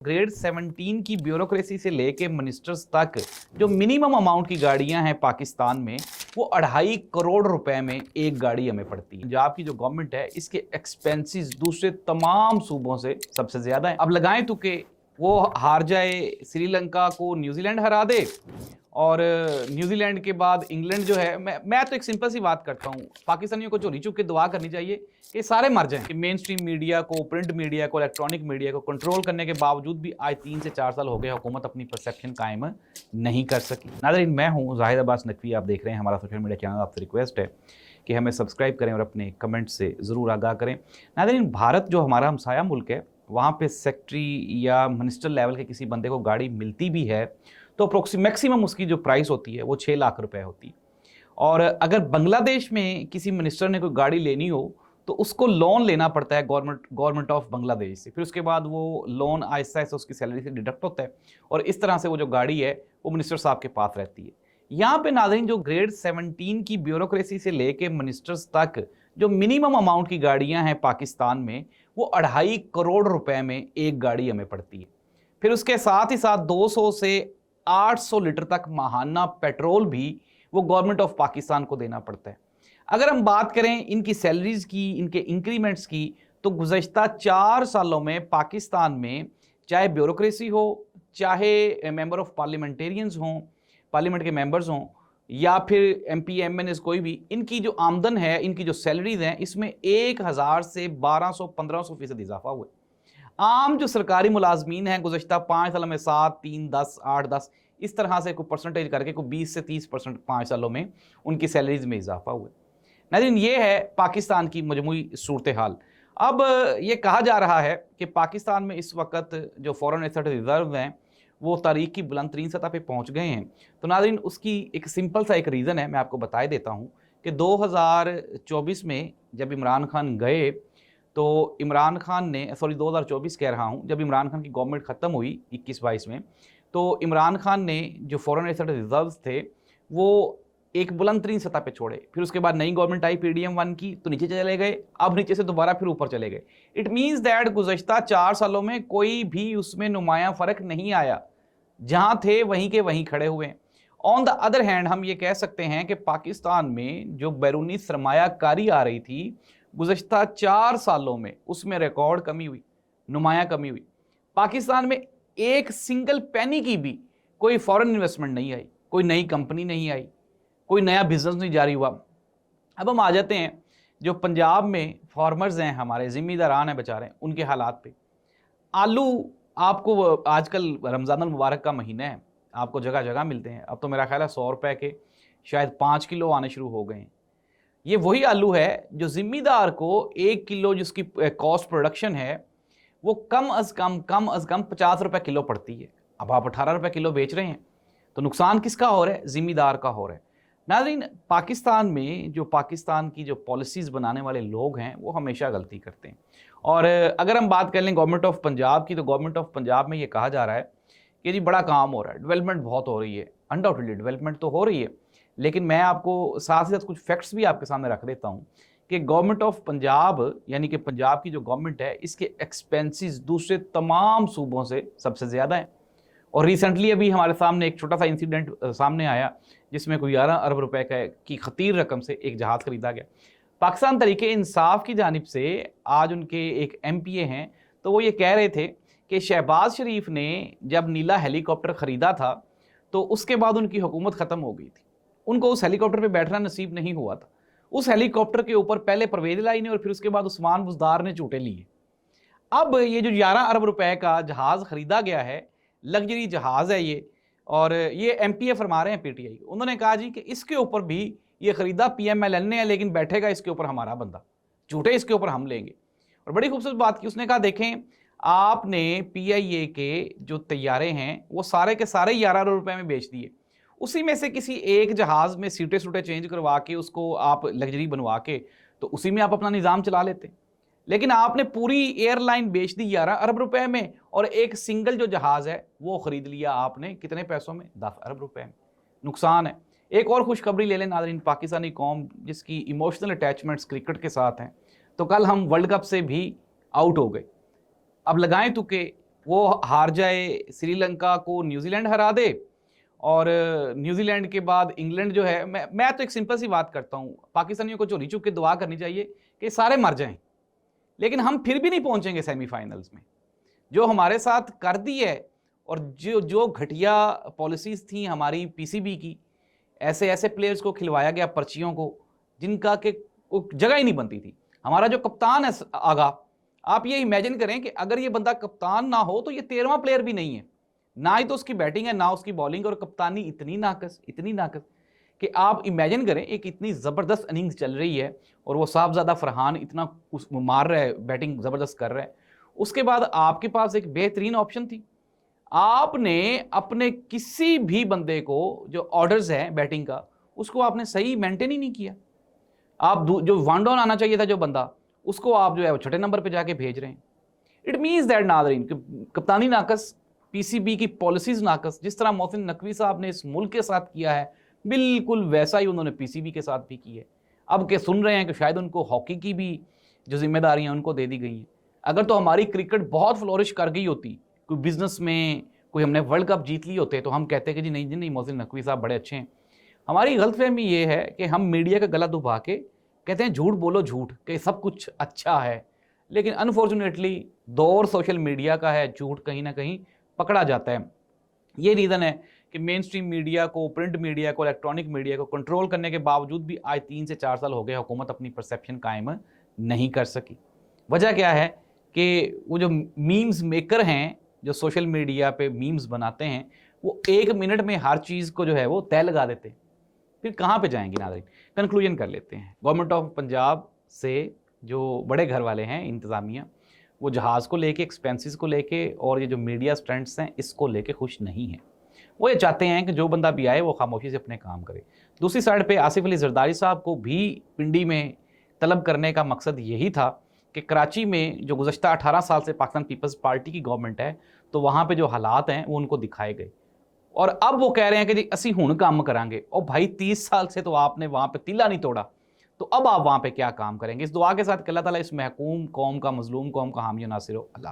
Grade 17 की bureaucracy से लेके मिनिस्टर्स तक जो मिनिमम अमाउंट की गाड़ियां हैं पाकिस्तान में, वो 2.5 करोड़ रुपए में एक गाड़ी हमें पड़ती है। पंजाब की जो गवर्नमेंट है, इसके एक्सपेंसेस दूसरे तमाम सूबों से सबसे ज्यादा है। अब लगाएं तो कि वो हार जाए, श्रीलंका को न्यूजीलैंड हरा दे और न्यूजीलैंड के बाद इंग्लैंड जो है, मैं तो एक सिंपल सी बात करता हूँ, पाकिस्तानियों को चोरी चुप के दुआ करनी चाहिए कि सारे मर जाएं। कि मेन स्ट्रीम मीडिया को, प्रिंट मीडिया को, इलेक्ट्रॉनिक मीडिया को कंट्रोल करने के बावजूद भी आज 3 से 4 साल हो गए हुकूमत अपनी परसेप्शन कायम नहीं कर सकी। नाज़रीन, मैं हूँ जाहिद अब्बास नकवी, आप देख रहे हैं हमारा सोशल मीडिया चैनल। आपसे रिक्वेस्ट है कि हमें सब्सक्राइब करें और अपने कमेंट से ज़रूर आगाह करें। नाज़रीन, भारत जो हमारा हमसाया मुल्क है, वहाँ पे सेक्रेटरी या मिनिस्टर लेवल के किसी बंदे को गाड़ी मिलती भी है तो मैक्सिमम उसकी जो प्राइस होती है वो 6 लाख रुपए होती है। और अगर बांग्लादेश में किसी मिनिस्टर ने कोई गाड़ी लेनी हो तो उसको लोन लेना पड़ता है गवर्नमेंट ऑफ बांग्लादेश से। फिर उसके बाद वो लोन आहिस्ता आहिस्ता उसकी सैलरी से डिडक्ट होता है और इस तरह से वो जो गाड़ी है वो मिनिस्टर साहब के पास रहती है। यहाँ पे नाज़रीन, जो ग्रेड 17 की ब्यूरोक्रेसी से लेके मिनिस्टर्स तक जो मिनिमम अमाउंट की गाड़ियां हैं पाकिस्तान में, वो 2.5 करोड़ रुपए में एक गाड़ी हमें पड़ती है। फिर उसके साथ ही साथ 200 से 800 लीटर तक माहाना पेट्रोल भी वो गवर्नमेंट ऑफ पाकिस्तान को देना पड़ता है। अगर हम बात करें इनकी सैलरीज की, इनके इंक्रीमेंट्स की, तो गुज़श्ता 4 सालों में पाकिस्तान में चाहे ब्यूरोक्रेसी हो, चाहे मेंबर ऑफ पार्लियामेंटेरियंस हों, पार्लियामेंट के मेंबर्स हों, या फिर MP MNs कोई भी, इनकी जो आमदन है, इनकी जो सैलरीज हैं, इसमें 1000 से 1200-1500% इजाफा हुआ है। आम जो सरकारी मुलाजमीन हैं गुज़श्ता 5 सालों में 7, 3, 10, 8, 10 इस तरह से कोई परसेंटेज करके कोई 20 से 30% 5 सालों में उनकी सैलरीज में इजाफा हुआ। नाज़रीन, ये है पाकिस्तान की मजमूई सूरत हाल। अब ये कहा जा रहा है कि पाकिस्तान में इस वक्त जो फॉरेन एसेट रिजर्व हैं वो तारीख की बुलंद तरीन सतह पे पहुँच गए हैं। तो नाज़रीन, उसकी एक सिंपल सा एक रीज़न है, मैं आपको बता देता हूँ कि 2024 में जब इमरान खान गए तो इमरान खान ने 2024 कह रहा हूँ, जब इमरान खान की गवर्नमेंट ख़त्म हुई 21-22 में, तो इमरान खान ने जो फॉरेन एसेट रिजर्व्स थे वो एक बुलंद तरीन सतह पे छोड़े। फिर उसके बाद नई गवर्नमेंट आई PDM-1 की, तो नीचे चले गए, अब नीचे से दोबारा फिर ऊपर चले गए। इट मीन्स दैट गुज़श्ता 4 सालों में कोई भी उसमें नुमाया फ़र्क नहीं आया, जहाँ थे वहीं के वहीं खड़े हुए। ऑन द अदर हैंड हम ये कह सकते हैं कि पाकिस्तान में जो बैरूनी सरमायाकारी आ रही थी गुज़श्ता 4 सालों में, उसमें रिकॉर्ड कमी हुई, नुमाया कमी हुई। पाकिस्तान में एक सिंगल पैनी की भी कोई फॉरेन इन्वेस्टमेंट नहीं आई, कोई नई कंपनी नहीं आई, कोई नया बिजनेस नहीं जारी हुआ। अब हम आ जाते हैं जो पंजाब में फार्मर्स हैं, हमारे ज़िम्मेदारान हैं बेचारे, उनके हालात पे। आलू आपको आजकल रमज़ान मुबारक का महीना है, आपको जगह जगह मिलते हैं। अब तो मेरा ख्याल है 100 रुपए के शायद 5 किलो आने शुरू हो गए हैं। ये वही आलू है जो ज़िम्मेदार को 1 किलो जिसकी कॉस्ट प्रोडक्शन है वो कम अज़ कम 50 रुपए किलो पड़ती है। अब आप 18 रुपए किलो बेच रहे हैं, तो नुकसान किसका हो रहा है? ज़िम्मेदार का हो रहा है। नाज़रीन, पाकिस्तान में जो पाकिस्तान की जो पॉलिसीज़ बनाने वाले लोग हैं वो हमेशा गलती करते हैं। और अगर हम बात कर लें गवर्नमेंट ऑफ पंजाब की, तो गवर्नमेंट ऑफ पंजाब में ये कहा जा रहा है कि जी बड़ा काम हो रहा है, डेवलपमेंट बहुत हो रही है। अनडाउटेडली डेवलपमेंट तो हो रही है, लेकिन मैं आपको साथ ही साथ कुछ फैक्ट्स भी आपके सामने रख देता हूँ कि गवर्नमेंट ऑफ पंजाब, यानी कि पंजाब की जो गवर्नमेंट है, इसके एक्सपेंसेस दूसरे तमाम सूबों से सबसे ज़्यादा हैं। और रिसेंटली अभी हमारे सामने एक छोटा सा इंसिडेंट सामने आया जिसमें कोई 11 अरब रुपए की खतीर रकम से एक जहाज़ खरीदा गया। पाकिस्तान तरीके इंसाफ की जानिब से आज उनके एक MPA हैं, तो वो ये कह रहे थे कि शहबाज शरीफ ने जब नीला हेलीकॉप्टर ख़रीदा था तो उसके बाद उनकी हुकूमत ख़त्म हो गई थी, उनको उस हेलीकॉप्टर पे बैठना नसीब नहीं हुआ था। उस हेलीकॉप्टर के ऊपर पहले परवेज़ लाई ने और फिर उसके बाद उस्मान बुज़दार ने झूटे लिए। अब ये जो 11 अरब रुपए का जहाज़ ख़रीदा गया है, लग्जरी जहाज़ है ये, और ये MPA फरमा रहे हैं PTI, उन्होंने कहा जी कि इसके ऊपर भी ये ख़रीदा PMLN ने है, लेकिन बैठेगा इसके ऊपर हमारा बंदा, झूठे इसके ऊपर हम लेंगे। और बड़ी खूबसूरत बात की, उसने कहा देखें आपने PIA के जो तैयारे हैं वो सारे के सारे 11 अरब रुपए में बेच दिए, उसी में से किसी एक जहाज़ में सीटें सूटें चेंज करवा के उसको आप लग्जरी बनवा के तो उसी में आप अपना निज़ाम चला लेते। लेकिन आपने पूरी एयरलाइन बेच दी 11 अरब रुपए में, और एक सिंगल जो जहाज़ है वो ख़रीद लिया आपने कितने पैसों में? 10 अरब रुपए में। नुकसान है। एक और खुशखबरी ले लें नाज़रीन, पाकिस्तानी कौम जिसकी इमोशनल अटैचमेंट्स क्रिकेट के साथ हैं, तो कल हम वर्ल्ड कप से भी आउट हो गए। अब लगाएं तो कि وہ ہار جائے, سری لنکا کو نیوزی لینڈ ہرا دے, اور نیوزی لینڈ کے بعد انگلینڈ جو ہے, میں تو ایک سمپل سی بات کرتا ہوں, پاکستانیوں کو چوری چپ کے دعا کرنی چاہیے کہ سارے مر جائیں, لیکن ہم پھر بھی نہیں پہنچیں گے سیمی فائنلز میں. جو ہمارے ساتھ کر دی ہے, اور جو گھٹیا پالیسیز تھیں ہماری پی سی بی کی, ایسے پلیئرز کو کھلوایا گیا پرچیوں کو جن کا کہ جگہ ہی نہیں بنتی تھی. ہمارا جو کپتان ہے آگا, آپ یہ امیجن کریں کہ اگر یہ بندہ کپتان نہ ہو تو یہ 13واں پلیئر بھی نہیں ہے, نہ ہی تو اس کی بیٹنگ ہے نہ اس کی بالنگ, اور کپتانی اتنی ناقص کہ آپ امیجن کریں ایک اتنی زبردست اننگز چل رہی ہے اور وہ صاحبزادہ فرحان اتنا مار رہا ہے, بیٹنگ زبردست کر رہا ہے, اس کے بعد آپ کے پاس ایک بہترین آپشن تھی. آپ نے اپنے کسی بھی بندے کو جو آرڈرز ہے بیٹنگ کا, اس کو آپ نے صحیح مینٹین ہی نہیں کیا. آپ جو ون ڈاؤن آنا چاہیے تھا جو بندہ, اس کو آپ جو ہے وہ چھٹے نمبر پہ جا کے بھیج رہے ہیں. اٹ مینز دیٹ ناظرین, کپتانی ناقص, پی سی بی کی پالیسیز ناقص. جس طرح محسن نقوی صاحب نے اس ملک کے ساتھ کیا ہے, بالکل ویسا ہی انہوں نے پی سی بی کے ساتھ بھی کی ہے. اب کہ سن رہے ہیں کہ شاید ان کو ہاکی کی بھی جو ذمہ داریاں ان کو دے دی گئی ہیں. اگر تو ہماری کرکٹ بہت فلورش کر گئی ہوتی, کوئی بزنس میں کوئی ہم نے ورلڈ کپ جیت لی ہوتے, تو ہم کہتے کہ جی نہیں محسن نقوی صاحب بڑے اچھے ہیں. ہماری غلط فہمی یہ ہے کہ ہم میڈیا کا گلا دبا کے کہتے ہیں جھوٹ بولو جھوٹ کہ سب کچھ اچھا ہے, لیکن انفارچونیٹلی دور سوشل میڈیا کا ہے, جھوٹ کہیں نہ کہیں پکڑا جاتا ہے. یہ ریزن ہے کہ مین سٹریم میڈیا کو, پرنٹ میڈیا کو, الیکٹرانک میڈیا کو کنٹرول کرنے کے باوجود بھی آج 3 سے 4 سال ہو گئے حکومت اپنی پرسیپشن قائم نہیں کر سکی. وجہ کیا ہے کہ وہ جو میمز میکر ہیں, جو سوشل میڈیا پہ میمز بناتے ہیں, وہ 1 منٹ میں ہر چیز کو جو ہے وہ طے لگا دیتے ہیں. پھر کہاں پہ جائیں گے ناظرین؟ کنکلوژن کر لیتے ہیں. گورنمنٹ آف پنجاب سے جو بڑے گھر والے ہیں انتظامیہ, وہ جہاز کو لے کے, ایکسپینسز کو لے کے, اور یہ جو میڈیا اسٹنٹس ہیں اس کو لے کے خوش نہیں ہیں. وہ یہ چاہتے ہیں کہ جو بندہ بھی آئے وہ خاموشی سے اپنے کام کرے. دوسری سائڈ پہ آصف علی زرداری صاحب کو بھی پنڈی میں طلب کرنے کا مقصد یہی تھا کہ کراچی میں جو گزشتہ 18 سال سے پاکستان پیپلز پارٹی کی گورنمنٹ ہے, تو وہاں پہ جو حالات ہیں وہ ان کو دکھائے گئے, اور اب وہ کہہ رہے ہیں کہ جی اسی ہن کام کریں گے. اور بھائی 30 سال سے تو آپ نے وہاں پہ تیلا نہیں توڑا, تو اب آپ وہاں پہ کیا کام کریں گے؟ اس دعا کے ساتھ کہ اللہ تعالیٰ اس محکوم قوم کا, مظلوم قوم کا حامی و ناصر ہو. اللہ